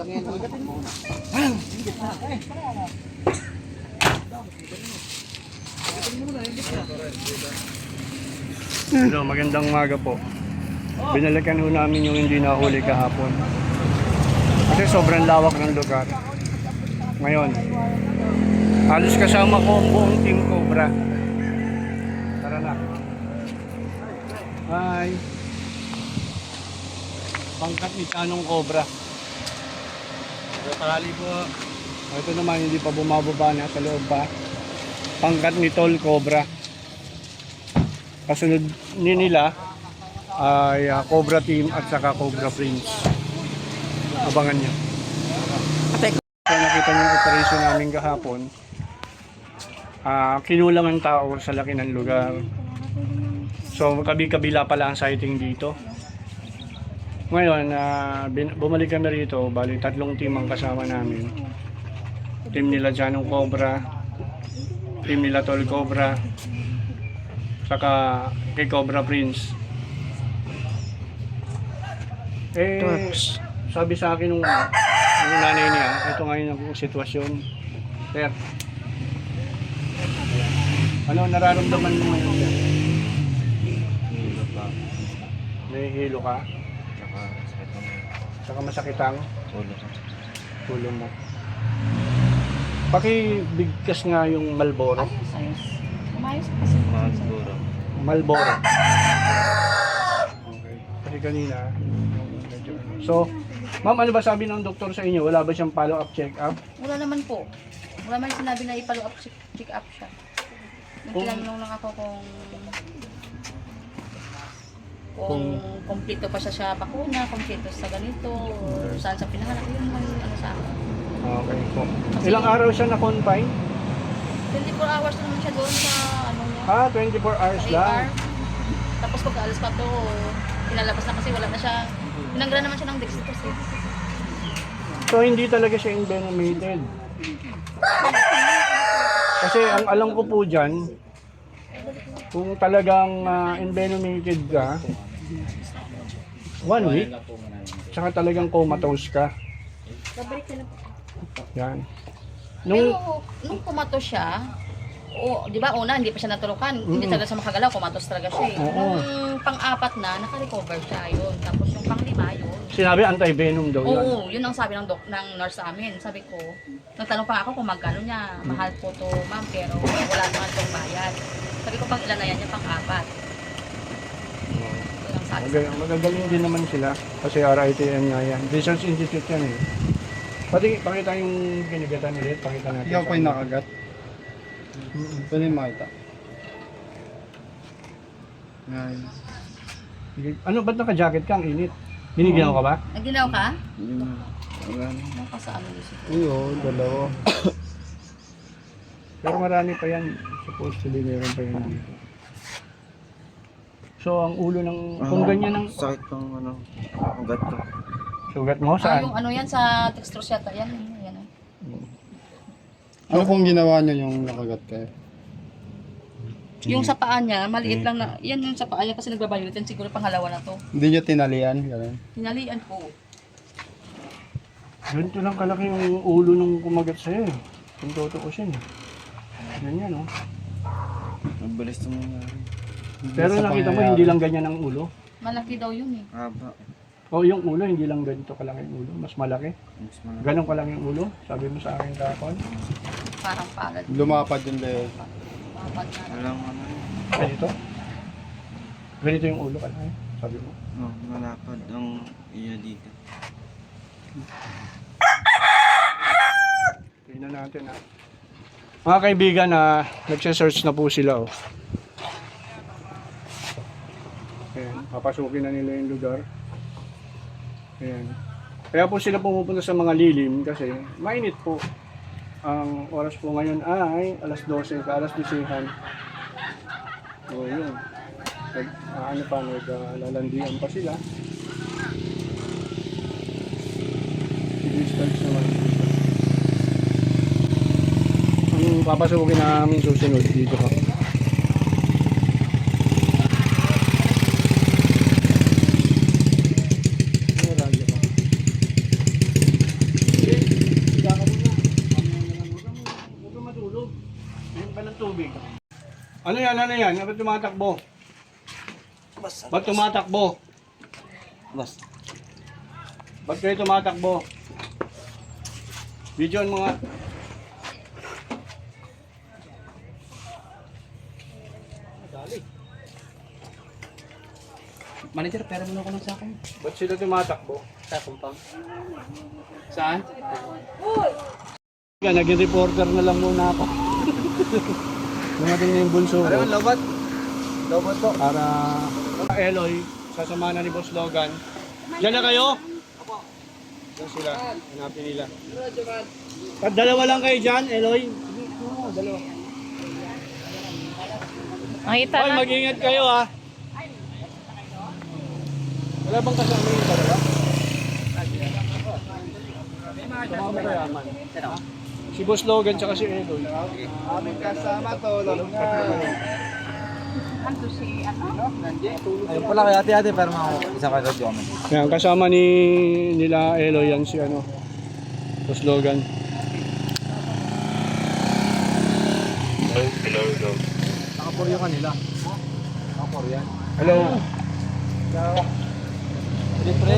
lang yan. Magatin mo. Hello, magandang umaga po. Binalikan ho namin yung hindi nahuli kahapon. Kasi sobrang lawak ng lugar. Ngayon, halos kasama ko ang buong Team Cobra. Tara na. Hi. Pangkat ni Tanong Cobra. Parali po. Ito naman hindi pa bumababa na sa loob pa. Pangkat ni Tol Cobra. Kasunod nila ay Cobra Team at saka Cobra Prince. Abangan nyo. So, nakita nyo yung operation namin kahapon. Kinulang ang tao sa laki ng lugar. So kabi-kabila pala ang sighting dito. Ngayon, bumalik kami rito. Bali, 3 team ang kasama namin. Team nila Janong Cobra, team nila Tol Cobra, saka kay Cobra Prince. Sabi sa akin nung nanay niya, ito ngayon ang sitwasyon. Sir, ano nararamdaman mo ngayon? Hilo pa. Nahihilo ka? Tsaka sakit ng Saka masakit ang ulo. ulo mo. Pakibigkas nga yung Malboro. Umayos kasi. Mahal siguro. Malboro. Okay. Kasi kanina, so, ma'am, ano ba sabi ng doktor sa inyo? Wala ba siyang follow-up check-up? Wala naman po. Wala man sinabi na i-follow up, check up siya. Nagtinanong lang ako kung kompleto pa siya bakuna, kompleto sa ganito, or saan sa pinahanap. Yun may ano sa akin. Okay po. Ilang araw siya na-confine? 24 hours na naman siya doon sa ano niya. 24 hours Sa lang. AR. Tapos pag alas pa to, pinalabas na kasi wala na siya. Pinanggara naman siya ng Dextrose. So, hindi talaga siya envenomated. Kasi ang alam ko po dyan, kung talagang envenomated ka, 1 week, tsaka talagang comatose ka. Babalik ka na po. Yan. Pero nung kumato siya, di ba una hindi pa siya natulukan, hindi talaga siya makagalaw, kumatos talaga siya eh. Oo. Nung pang-apat na, naka-recover siya yun. Tapos yung pang-5 yun. Sinabi anti-venom daw yan. Oo, yun ang sabi ng nurse sa amin. Sabi ko, nagtanong pa ako kung magkano niya. Mahal po to ma'am, pero wala naman itong bayad. Sabi ko, pang ilan na yan, yung pang-apat. Yun ang sabi sa akin. Magagaling din naman sila kasi RITM nga yan. Research Institute yan eh. Pakita yung kinigatan ulit, pakita natin. Ikaw pa yung nakagat. Pwede yung makita. Yan. Ano, ba't naka-jacket ka? Ang init. Binigyan ko ka ba? Nagdinaw ka? Yan. Naka sa ano yun? Uyo, dalawa. Pero marami pa yan. Supposedly meron pa yan dito. So, ang ulo ng... Kung ganyan ang Sakit ng ano, ugat ko. sugat mo, Ah, saan? yung ano yan sa Dextrose yata. Yan. Ano kung ginawa niyo yung nakagat kayo? Yung sa paa niya, maliit lang na, yan yung sa paa niya kasi nagbabayot yan, siguro pangalawa na to. Hindi niyo tinalian? Ganun. Hinalian po. Ganito lang kalaki yung ulo nung kumagat sa'yo eh. Kung tutuusin eh. Ganyan oh. Nagbalis ng mga Pero Sa nakita mo, pangyayari. hindi lang ganyan ang ulo. Malaki daw yun eh. haba. O yung ulo, hindi lang ganito kalaki yung ulo. Mas malaki. Mas malaki. Ganon kalaki yung ulo. Sabi mo sa akin kapon. Parang palad. Lumapad yung leeg. Lumapad na. Walang ano. Ganito. Ganito yung ulo kalaki. Sabi mo. Malapad ang iya dito. Tingnan natin ha. Mga kaibigan na nagse-search na po sila oh. Ayan, papasukin na nila yung lugar. Ayan. Kaya po sila pumupunta sa mga lilim kasi mainit po. Ang oras po ngayon ay alas 12, alas 12. So yun. Ano pa, naglalandian pa sila. Distance naman. Ang papasukin namin susunod dito pa. Ano yan? Ano yan? Ba't tumatakbo? Ba't tumatakbo? Boss. Ba't kayo tumatakbo? Video mga... Manager, pera mo na ako ng sakong. Ba't sila tumatakbo? Sakong pang. Saan? Naging reporter na lang muna ako. Dumating na yung bunso ko. Lobat? Lobat po. Para Eloy, sasama na ni Boss Logan. Diyan na kayo? Opo. Diyan sila. Hanapin nila. At dalawa lang kayo dyan, Eloy? Oo, dalawa. Makita Hoy, na. mag-ingat kayo ha. Wala bang kasama yung dalawa? Kasama kayo, Aman. Si Boss Logan tsaka si Eloy. Aming kasama to. Ando si ano? Ayun pala kay ate-ate, pero mga isang kagad yung amin. Yan, kasama nila Eloy yan si ano, Boss Logan. Nakapor yung kanila. Nakapor yan. Hello. Pre,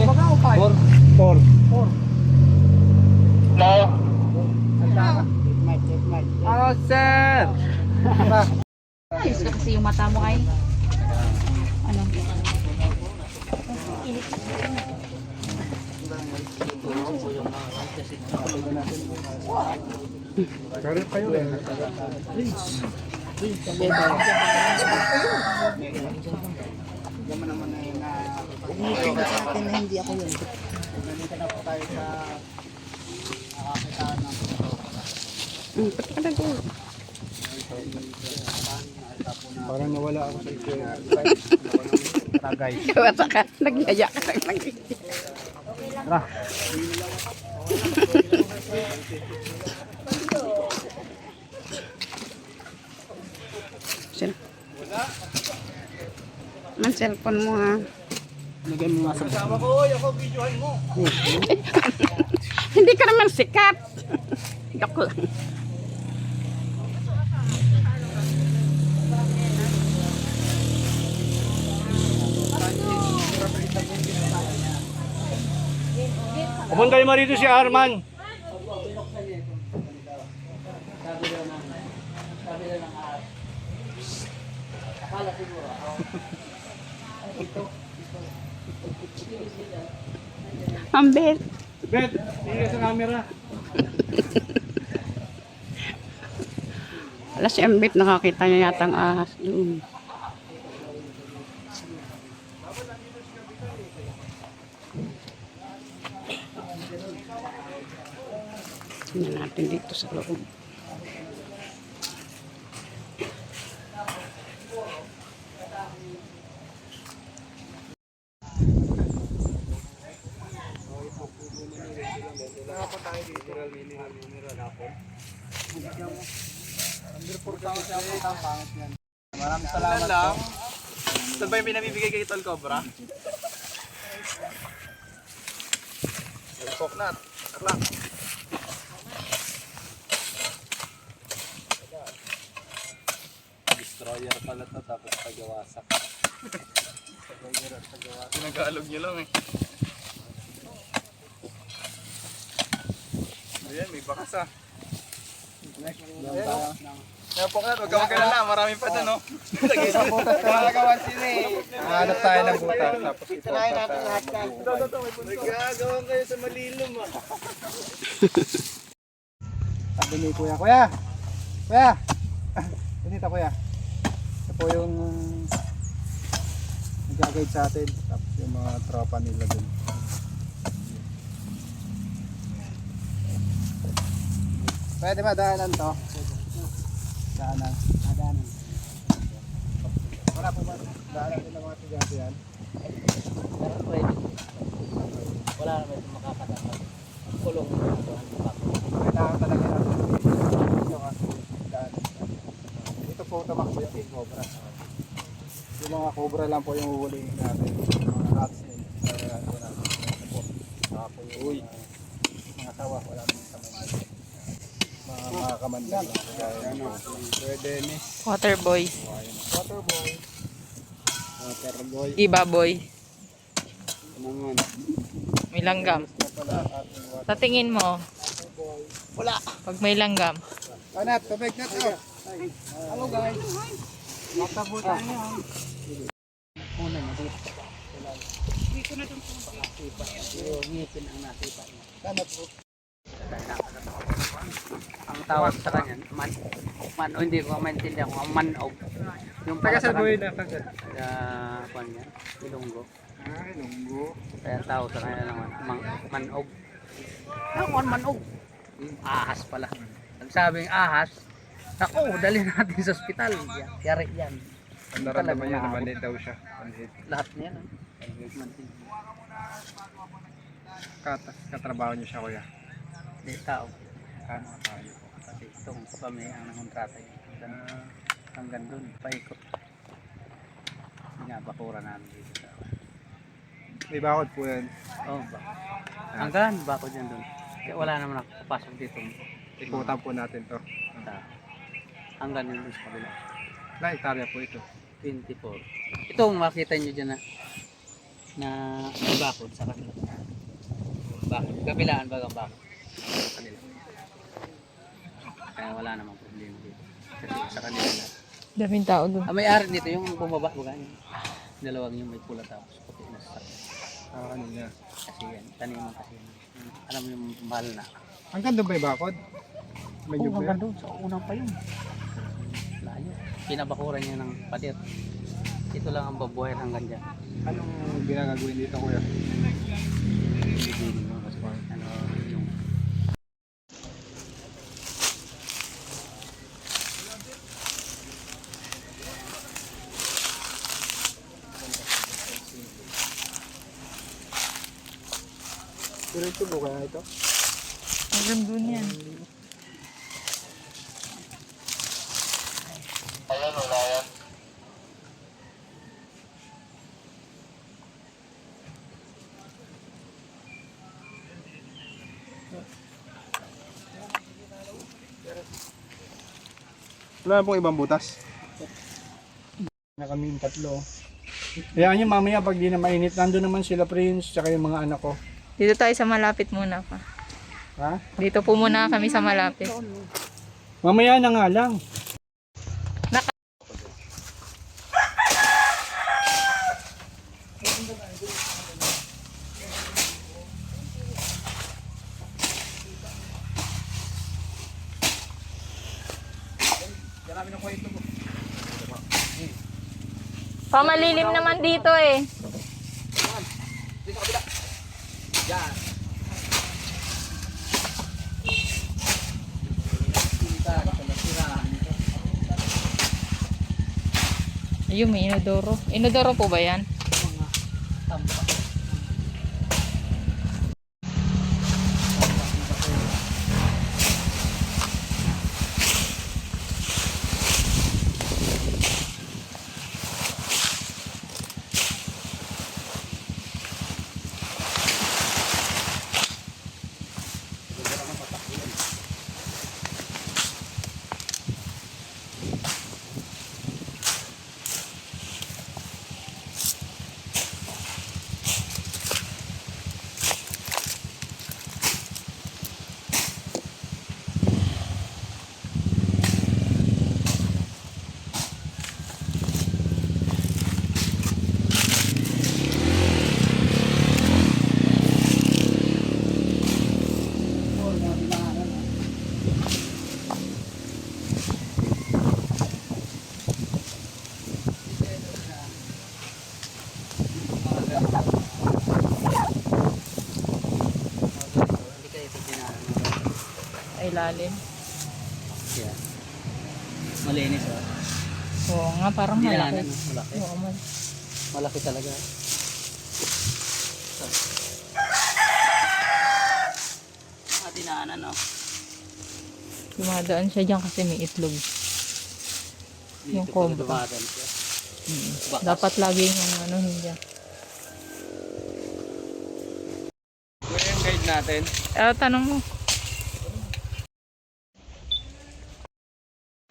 Por. Hello, sir! Ayos ka kasi yung mata mo ay. Ano? Karip kayo eh. Parang nawala ako sa ito. Tagay. Kawata ka. Nagyaya ka lang lagi. Tara. Sino? Man cellphone mo ha. Lagay mo nga sa Kasama ko, ako videohan mo. Hindi ka naman sikat. Joke lang. Pumunta yung marito si Arman. Ambet. Bet, hindi sa camera. Wala si Ambet. Nakakita niya yata ang ahas. Tingnan natin dito sa loob. Maraming salamat lang. Saan ba yung pinabibigay kay Tol Cobra? Coconut. Arlang. Destroyer pala to, tapos tagawasak. Pinagalog nyo lang eh. Ayan, may bakas ah. Ayan o. Kaya po ka, huwag ka magkalala, marami pa dun o. Nagagawan sila eh. Hanap tayo ng butas, tapos ipotas sa nagagawan kayo sa malilom ah. Sabi ni Kuya, Kuya! Kuya! Dito Kuya. Ito po yung nag-guide sa atin, tapos yung mga tropa nila dun. Pwede ba daanan to? Daanan. Daanan. Wala po ba daanan din ng mga tigante yan? Pero pwede. Wala naman itong makakatapat. Kulong na ito. Kailangan talaga natin. Ito kasi daanan. Ito po tamakbo yung king cobra. Yung mga cobra lang po yung huhulihin natin. Mga rats din. Ito po. Saka po yung mga tawa. Wala naman sa mga nakamandag. Pwede ni Water boy. Waterboy. Waterboy. Iba boy. Naman. May langgam. Na pala ating water. Sa tingin mo, Wala. pag may langgam, Anat, tubig na to. Hello guys. Matabutan niyo. Una na dito. Dito na dun. Yung ngipin ang nasipa niya. Kanat po. Ang tawag sa kanya, man o hindi ko maintindihan kung ang manog. Yung Taga pala sa sa buhay kanya, na taga. kuwan yan, Ilonggo. Lunggo. Kaya ang tawag sa kanya naman, manog. Ano kung manog? Ahas pala. Nagsabing ahas, naku, dali natin sa ospital. Yari yan. Ang naramdaman niya na manid daw siya. Manid. Lahat niya. No? Katrabaho niyo siya kuya. Hindi tao. Ano tayo? Kasi itong kapamilya ang kontrata yun. Hanggang doon, paikot. Binabakura namin dito sa May bakod po yan. oh, hanggang bakod yan doon. Kaya wala naman nakapasok dito. Ikutan po natin to. Hanggang yun doon sa kabila. Na hektarya po ito. 24. Itong makita nyo dyan na may bakod sa kanila. Bakod. Kabilaan bagang bakod. Kanila. Kaya wala namang problema dito. Kasi sa kanila na. daming tao doon. Ang may-ari dito yung bumaba baga niya. Dalawang yung may pula tapos puti na sa Ano niya? kasi yan. Taniman kasi yan. Alam mo yung mahal na. Hanggang doon ba yung bakod? Medyo Oo, ba hanggang yan? doon. Sa unang pa yun. Layo. Pinabakuran niya ng pader. Ito lang ang babuhay hanggang dyan. Anong ginagagawin dito kuya? Ano yung Pero ito po kaya ito? Hanggang doon yan. Wala na pong ibang butas. Na kami yung tatlo. Kaya nyo mamaya pag di na mainit, nandun naman sila Prince, tsaka yung mga anak ko. Dito tayo sa malapit muna pa. Ha? Dito po muna kami sa malapit. Mamaya na nga lang. Pamalilim naman dito eh. Ayun, may inodoro. Inodoro po ba yan? hindi kayo ito dinaan. Ay, lalim. Yeah. Malinis oh. Oo nga, parang malaki. Dinaanan, no? Malaki. Oo, Malaki talaga. Dinaanan oh. dumadaan siya dyan kasi may itlog. Yung Dito cobra. dumadaan siya. Bakas. Dapat lagi yung ano niya. Ito yung guide natin. Tanong mo.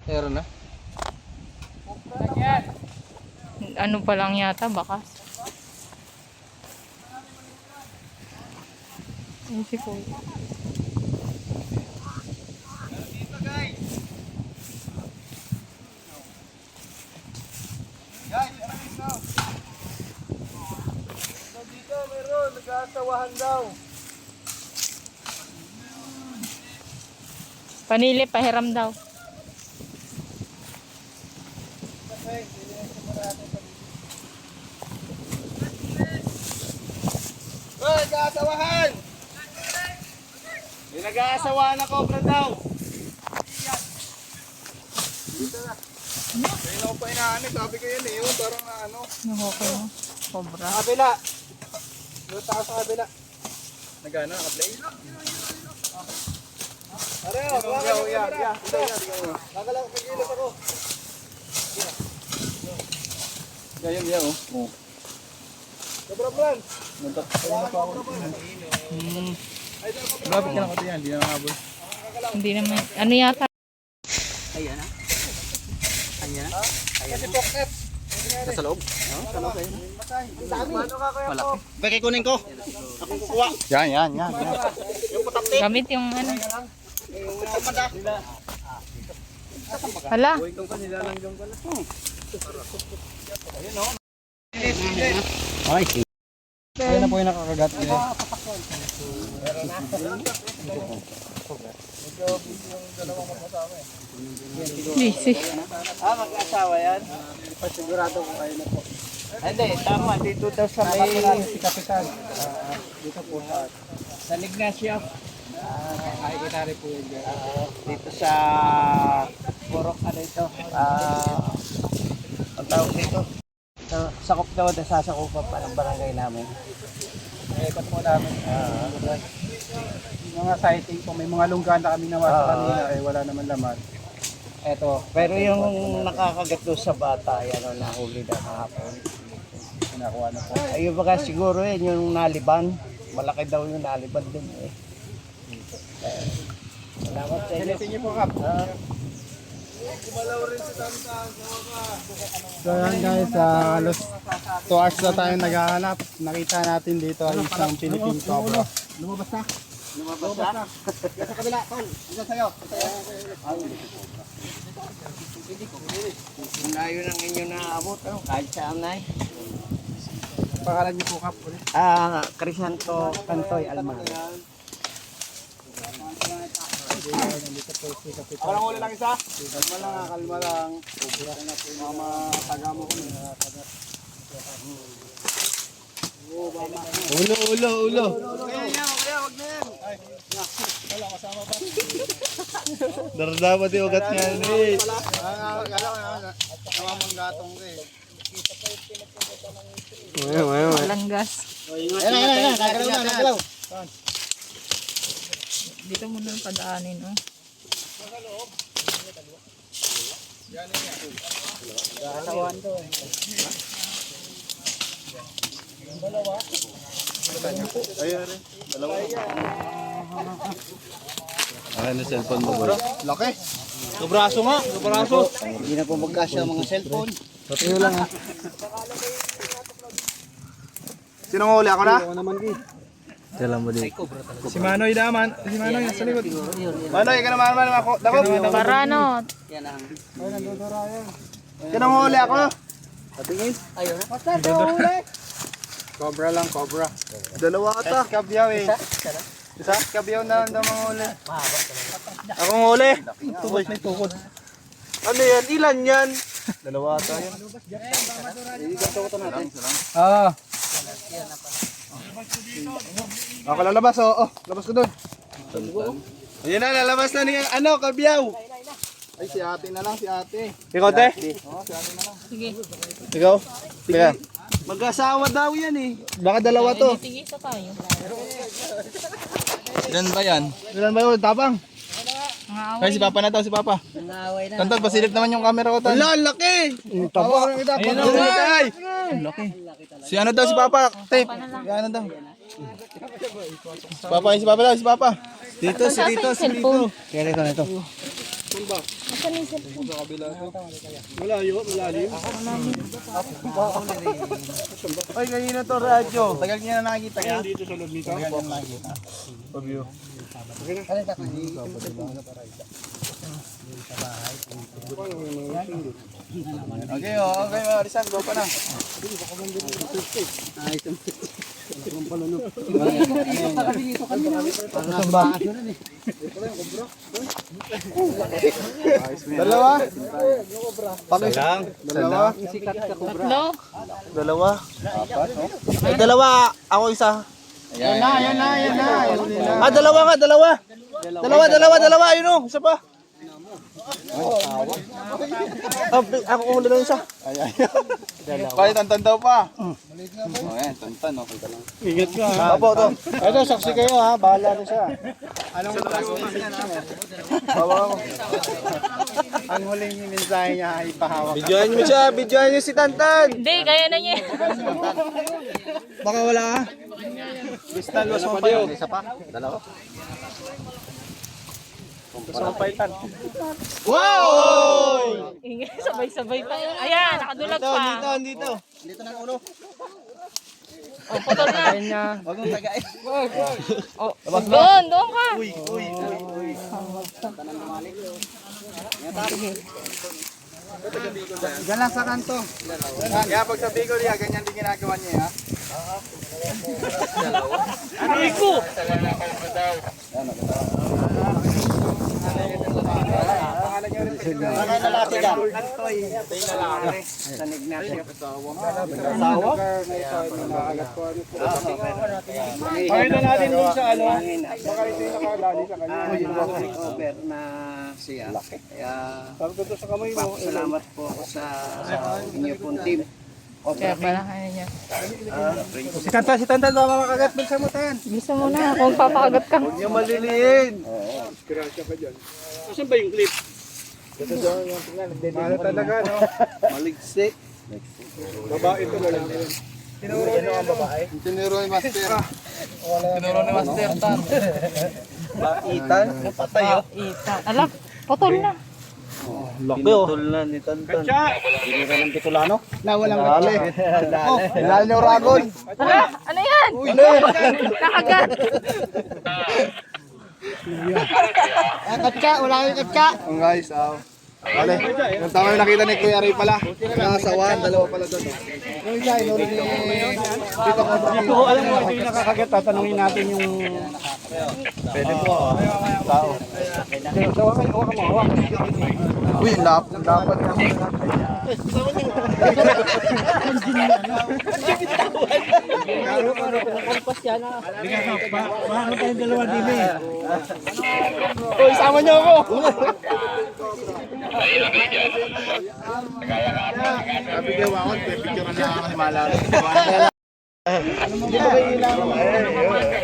Meron na. Ano pa lang yata, bakas. Ayun si Kuya. Dito, meron. Nag-aasawahan daw. Panili, pahiram daw. Hoy, nag-aasawahan! May nag-aasawahan na cobra daw. Dito na. Kaya ako pa inaano, sabi ko yun eh. Yung parang na ano. Nakuha mo. Cobra. Sa kabila. Doon tayo sa kabila. Nag-ano, naka-play? Pareho, wala ka yung camera. Nakalaw, kagilos ako. Yan, yan, oh. Cobra Brand. Grabe ka lang kasi yan, hindi na nakabol. Hindi naman. Ano yata? Ayan na. Ayan na. Kasi poknet. Sa loob. Ang dami. Paano ka kaya po? Bakit kunin ko? Akong kukuha. Yan. Yung putakti. Gamit yung ano. Hala. Ay, Ayun na po yung nakakagat. Busy. Mag-asawa yan? Pasigurado ko kayo na po. Hindi, tama. Dito daw sa may... Si Kapitan. Dito po sa Ignacio. Ay, kitari po yun. Dito sa... Purok, ano ito? Ang tawag dito? Sakop daw na sasakupan pa ng barangay namin. Ikot mo namin. Mga sighting po, may mga lungga na kami nawasa kanina, wala naman laman. Eto, pero yung nakakagat doon sa bata, yan ang nahuli na kahapon. Pinakuha na po. Ayun baka siguro yun, yung naliban. Malaki daw yung naliban din eh. Salamat sa inyo. Silitin niyo po, Kap. So yan guys, halos 2 hours na tayo naghahanap. Nakita natin dito ang isang Philippine cobra. Lumabas na. Sa kabila, Tol. Diyan sa'yo. Layo ng inyo naabot. Kahit saan na eh. Pangalan niyo po Kap ulit. Crisanto Cantoy Alman. Ako lang uli lang isa. Kalma lang. Mama, taga mo ko. Ulo. Kaya wag na yan. Dapat yung ugat niya eh. Namamanggatong ko eh. Malanggas. Ayan. Nagalaw. Dito muna padaanin, oh. Katawan to eh. Ano cellphone mo, bro? Laki. Sobraso nga. Hindi na po magkasya ang mga cellphone. Iyo lang ha. Sinong huli? Ako na? Ako naman di. Si Manoy naman. Si Manoy sa likod. Manoy, ka naman ako. Dako. Paranot. yan ang... Sinong huli? Ako? Ayun na. Master, ito huli. Cobra lang, cobra. Dalawa ata. Kabyaw eh. Isa? Kabyaw na ang mga huli. Akong huli. Tukod na tukod. Ano yan? Ilan yan? Dalawa ata yan. Ako lalabas oh. Labas ko doon. Ayun na, lalabas na niya. Ano, kabyaw? Ay, si ate na lang, si ate. Ikaw, te? Oo, si ate na lang. Sige. Ikaw? Teka. Mag-asawa daw yan eh. Baka dalawa to. Tigisa tayo. Ilan ba yan? Ilan ba yun? Tapang? Mga away. Ay, si Papa na to, si Papa. Nangaway na. Tantan, pasilip naman yung camera ko, Tan. Ala, laki! Taba. Ayun na, ay! Laki. Si ano daw, si Papa? Tape. Si ano daw? Si Papa, si Papa daw, si Papa. Dito, si dito. Cellphone. Kaya ito. Malayo, malalim. Ay, kanina to radyo. Tagal niya na nakikita niya. Ayan, dito sa loob nito. Pag-view. Okay, okay, Arisan, go pa na. Dalawa? Lang. Dalawa? Tatlo. Dalawa? Ay, dalawa. Ako isa. Yan na. Ah, dalawa nga, dalawa. Dalawa. Ayun o, isa pa. Ako kumula ng isa. Kahit tantan daw pa. Ayan, tantan. Okay ka lang. Ingat ka. Apo, to. Ito, saksi kayo ha. Bahala na siya. Anong classmate niya na? Bawa ako. Ang huling mensahe niya ay pahawak. Videoan niyo siya. Videoan niyo si Tantan. Hindi, kaya na niya. Baka wala ka. Kristal, was mo pa yun. Isa pa? Dalawa. Wow! Sabay-sabay pa. Ayan, nakadulag pa. Dito. Dito ng ulo. Oh, putol na. Huwag mong tagain. Oh, doon ka. Uy. Diyan lang sa kanto. Kaya pag sa Bicol, ganyan din ginagawa niya, ha? Mga lalaki ka. Sa Ignacio. Asawa? Pakita natin doon sa ano. Baka ito yung nakalali sa kanya. Over na siya. Kaya Sabi ko to sa kamay mo. salamat po ako sa inyo pong team. Kaya pala kaya niya. Si Tantan, baka makagat mo sa mutan. Gusto mo na kung papakagat ka. Huwag niyo maliliin. Disgrasya ka dyan. Saan ba yung clip? Mahal talaga, no? Maligsik. Babae ito lang din. Tinuro ni Master. Tinuro ni Master, Tan. Baitan? Patay, oh. Itan. Alak, putol na. Laki, oh. Pinutulan ni Tantan. Katsa! Na walang Dali. Oh, hinal niyo ragon. Ala, ano yan? Nakagat. katsa, wala kang katsa. Oh, guys, Dali. Yung tama yung nakita ni Kuya Ray pala. Nakasawan, dalawa pala doon. Yung isa, inuri ni Dito ko. Hindi ko alam kung ito yung nakakagat. Tatanungin natin yung... Pwede po, tao. Hawakan mo, hawakan. Uy, dapat nga. Paano tayong dalawa din eh? Uy, sama niyo ako. Sabi niyo ako, picture na ako si Malari.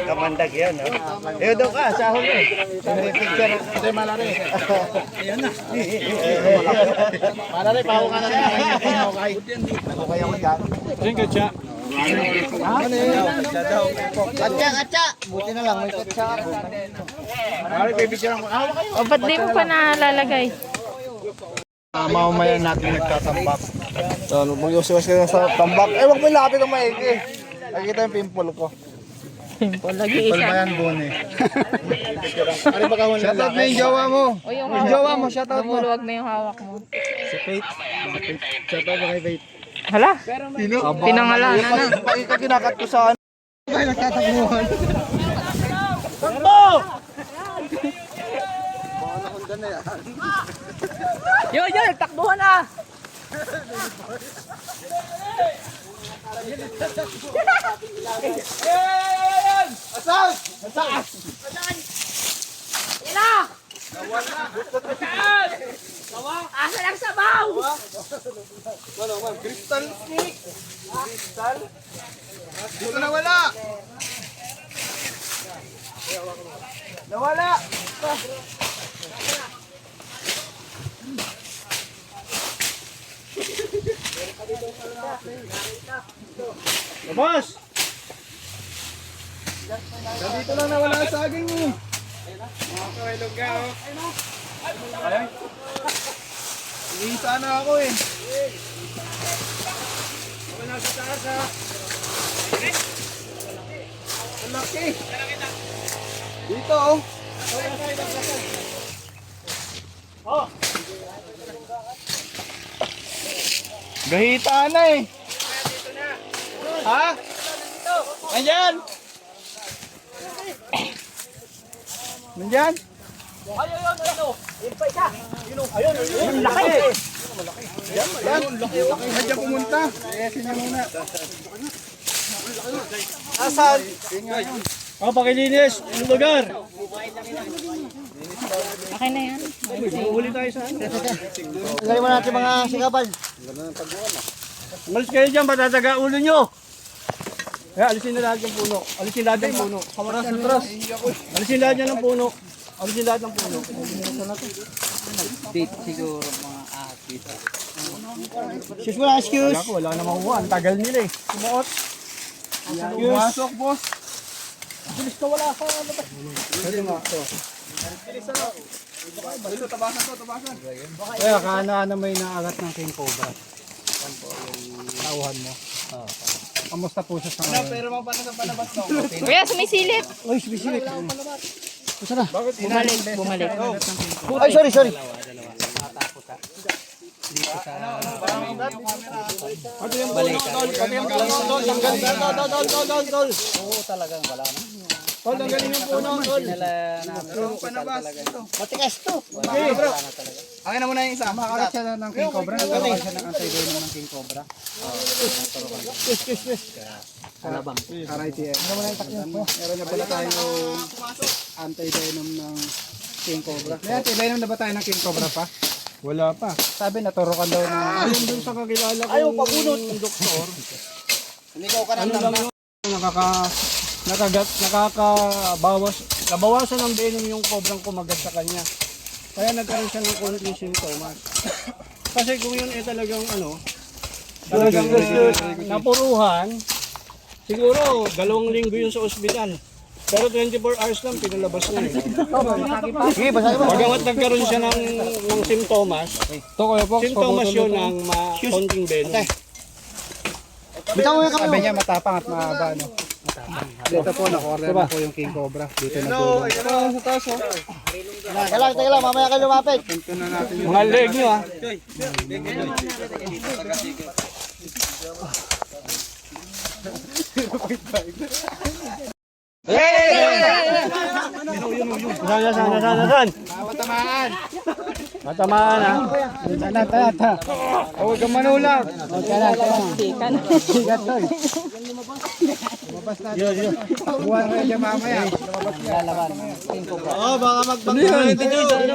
Kamandag yan, no? Eh, doon ka, sahod eh. Picture ako si Malari. Malari, pahaw ka na niya. Okay ako dyan. Ayun, katsa. Katsa. Buti na lang, may katsa ako. Malari, pipicture ako. O, ba't di mo pa nalalagay? Mamaya natin nagtatambak. So, mag-usiwas ka na sa tambak. Eh, wag mo lapit ang maigi. Nakikita yung pimple ko. Simple, lagi Pimple isa. ba yan, Bone? Ano ba kawala? Shoutout mo yung jowa mo. O, yung Yung jowa mo, shoutout mo. Lumuluwag na yung hawak mo. Si Faith. Shoutout mo kay Faith. Hala, Sino? pinangalanan na. Ika kinakat ko sa ano. Ay, nagtatakbuhan. Yo, takbuhan na! Asa lang sabaw! Ano man? Crystal snake. Crystal? Dito na wala. Nawala. Labas! Dito lang nawala sa saging mo. Mga kailog ka, oh. Iisa na ako eh. Ang laki. Dito oh. Gahita na eh. Ha? Nandyan? Nandyan? Ayun, laki. Yan, nandiyan pumunta. Ayasin niya muna. Asan? Oh, pakilinis yung lugar. Okay na yan. Huli tayo sa ano. Lagay mo natin mga singapal. Malis kayo dyan, matataga ulo nyo. Kaya alisin na lahat ng puno. Alisin lahat ng puno. Alisin lahat yan ng puno. Alisin lahat ng puno. Date siguro mga atis. Excuse mo lang, excuse. Wala ko, wala na makuha. Ang tagal nila eh. Sumuot. Pumasok, boss. Bilis ka, wala ka. Pwede nga. Ito, tabasan to, tabasan. Kaya kaana may naagat ng king cobra. Tauhan mo. Kamusta po sa Ano, pero mapano sa palabas to? Kuya, sumisilip. Uy, specific. Bumalik. Ay, sorry, sorry. Oo, talagang wala na. Tol, ang galing yung puno, tol. Panabas. Ito. Matigas to. Okay, bro. Akin na muna yung isa. Makakat siya ng king cobra. Nagkaroon siya ng anti-venom ng king cobra. Kalabang. RITM. Ano mo na yung takyan mo? Meron na pala tayong anti-venom ng king cobra. May anti-venom na ba tayo ng king cobra pa? Wala pa. Sabi naturokan daw na. Ayun dun sa kakilala ko. Ayaw pabunot. Yung doktor. Ikaw ka Ano lang yun? Nabawasan ng venom yung cobrang kumagat sa kanya. Kaya nagkaroon siya ng konting sintomas. Kasi kung yun eh talagang talagang napuruhan, siguro 2 linggo yun sa ospital. Pero 24 hours lang, pinalabas na eh. Sige, basahin mo. Pagamat nagkaroon siya ng simptomas, simptomas yun ng konting venom. Bitaw mo yung kamay mo. Sabi niya matapang at mahaba, no? Dito po, na-order na po yung king cobra. Dito na po. Ito, sa taas, oh. Teka lang, mamaya kayo lumapit. Mga leg nyo, ha? Saan? Matamaan. Matamaan, ha? Tata. Huwag kang manulang. Buwan na dyan mamaya. Oo, baka magbangka ito, Joy.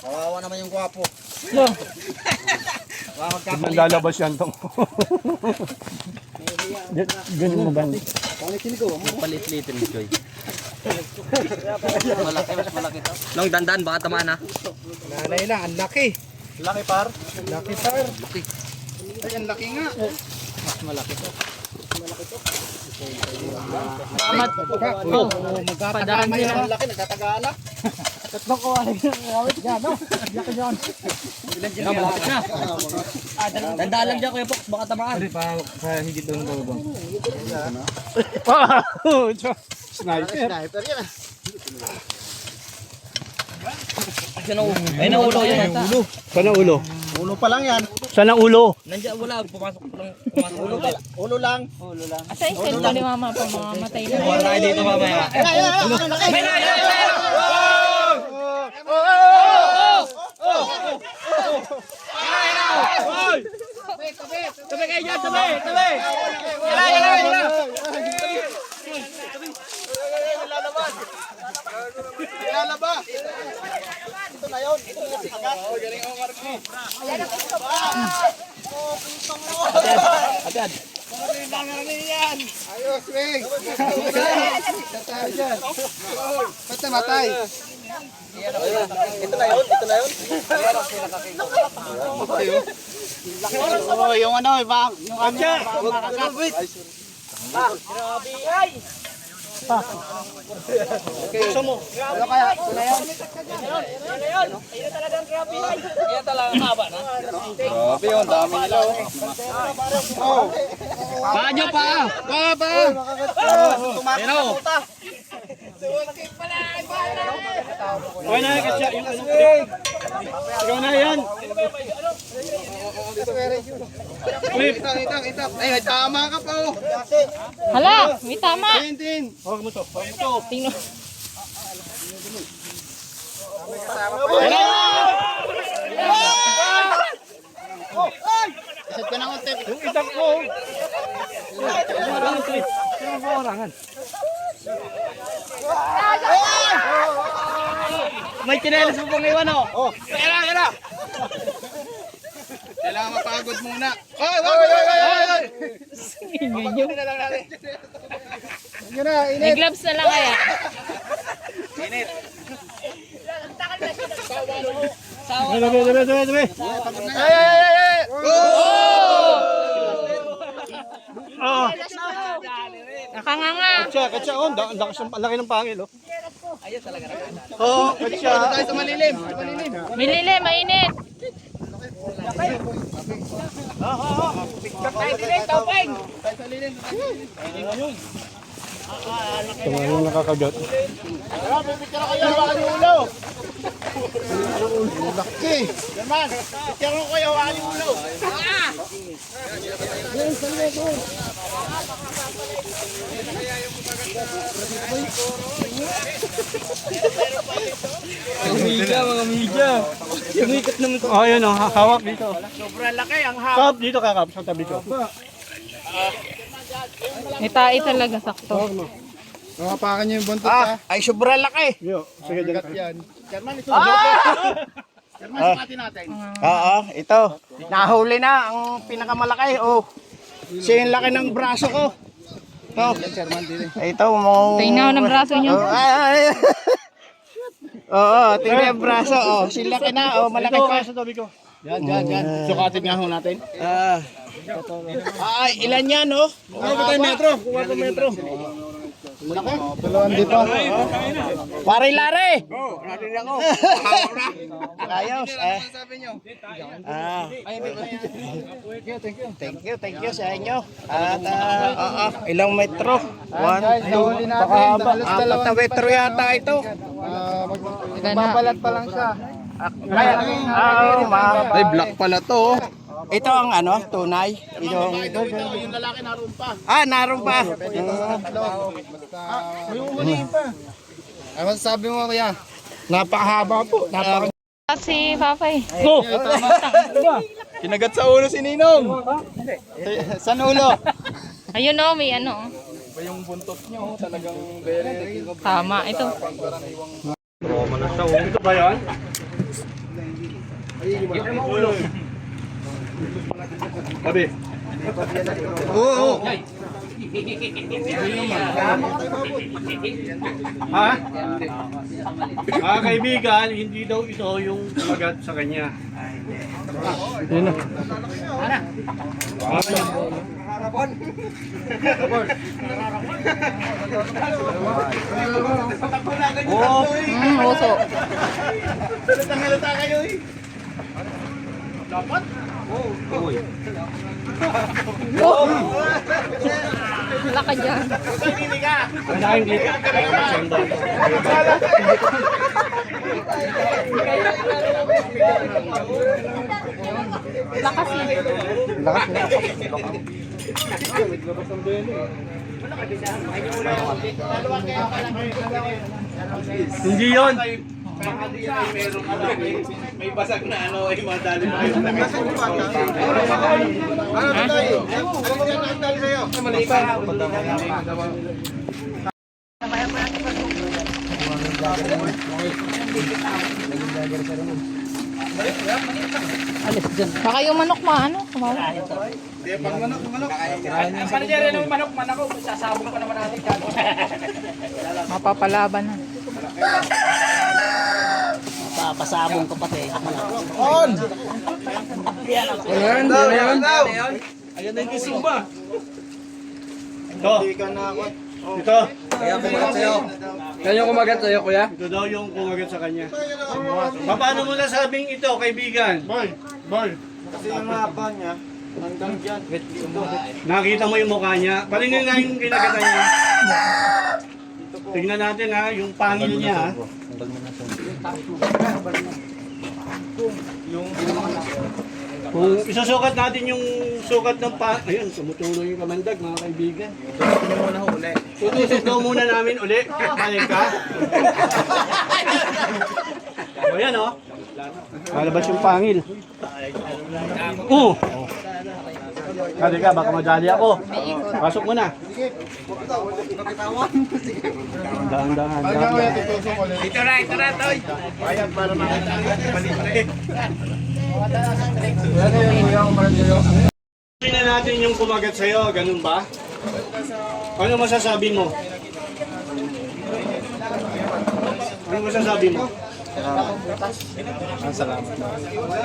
Kawawa naman yung gwapo. Lalabas yan tong. Ganyan mo ba? Palit-litin ni Joy. Malaki, mas malaki to. Long dandan, baka tamaan ha. Nanay lang, ang laki. Laki par. Laki par. Laki. Ay, ang laki nga. Mas malaki to. Padaran sila. Ang laki, nagtatagaanak. Tatlong kawali. Yan, no? Laki dyan. Malapit na. Dandaan lang dyan, Kuya Fox, baka tamaan. Sniper. Sniper yan ah. Ay, naulo yun. Saan ang ulo? Ulo pa lang yan. Saan ang ulo? Nandiyan, wala. Pumasok lang. Ulo lang. Asa yung cellphone ni mama pa mamamatay na. Wala tayo dito mamaya. Tabi kayo dyan, tabi! Lalabas. Ito na yun. Ito na si Agat. Galing ako, Marco. Agad. Ayos, Wing. Ba't namatay? Ito na yun. Oh, yung ano, yung Grabe yun, dami nila oh. Panyo pa! Pa! Pero! Okay na, kasi yung ano. Ikaw na yan. Kita. Ay, may tama ka pa oh. Hala, may tama. Tin. Huwag mo to. Tingnan. Isat ka ng untip. Yung itak ko. May chinelas mo pong iwan oh. Kaya. Kailangan mapagod muna. Oy! Ganyan. Na lang natin. Yun na, May gloves na lang kaya. Init. Dali. Ay! Oh! Nakanganga. Katsa, oh. Ang laki ng pangil, oh. Oh, katsa. Tayo sa malilim. Milili, mainit. Ito nga yung nakakagat. Laki. German, picture ko kayo, aling ulo. Oh, yun oh. Hawak dito. Sobrang laki ang Kap, dito ka, Kap. Sa tabi ko. May tae talaga, sakto. Nakapakan niyo yung buntot ha. Ay sobrang laki. Yo, sige, dito. Yan. German, ito. German, sukatin natin. Oo, ito. Nahuli na ang pinakamalaki. Oh. Siya yung laki ng braso ko. Oh. Ito, mo. Tingnan ng braso niyo. Ay. Oo, tingnan yung braso. Oh, sila laki na. Oh, malaki pa. Sa tabi ko. Yan. Sukatin nga ho natin. Ay, ilan yan, oh? Metro. 4 metro. Dalawang dito. Pare Lare! Ayos. Thank you sa inyo. At ilang metro? 1, 2, Nahuli natin. Halos 4 metro yata ito. Magbabalat pa lang siya. Ay, black pala to. Ito ang ano, tunay. Yung lalaki naroon pa. Ah, naroon pa. May uulihin pa. Ay, masasabi mo kaya? Napakahaba po. Si Papay. Go! Kinagat sa ulo si Ninong. Sa ulo. Ayun o, may ano. Yung buntot nyo, talagang very... Tama, ito. Ito ba yan? Tabi. Oo. Ha? Mga kaibigan, hindi daw ito yung kumagat sa kanya. Yun na. Uso. Halata kayo eh. Wala ka dyan. Hindi ka. Malaking dito. Lakas eh. Hindi yun. May basag na ano, ay madali pa yun. Baka yung manok ano? Kumala. Mapapalaban na. Papasabong ko pati. Ito. Ito. Yan yung kumagat sa'yo, kuya? Ito daw yung kumagat sa kanya. Paano mo nasabing ito, kaibigan? Kasi yung mapa niya, hanggang dyan. Nakita mo yung mukha niya? Palingin nga yung kinagatan niya. Tignan natin ha, yung pangil niya ha. Kung isusukat natin yung sukat ng ayun, tumutulo yung kamandag mga kaibigan. Tutusok daw muna namin uli. Balik ka. O yan o. Malabas yung pangil. Kali ka, baka madali ako. Pasok mo na. Dahan-dahan. Ito na, Toy. Tingnan natin yung kumagat sa'yo, ganun ba? Ano masasabi mo? Ano masasabi mo?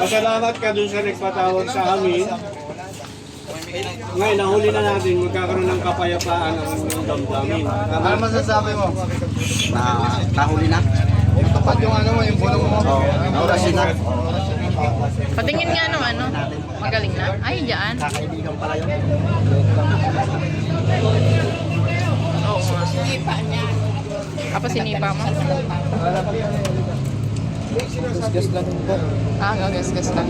Salamat ka dun sa nagpatawag sa amin. Ngayon, nahuli na natin, magkakaroon ng kapayapaan ang damdamin. Ano masasabi mo? Nahuli na? Tapat yung ano mo, yung bulong mo. Naurasin na. Patingin nga nung ano. Magaling na. Ay, dyan. Kaibigan pala yun. Tapos sinipa mo. Gas lang po. Ah, gagas-gas lang.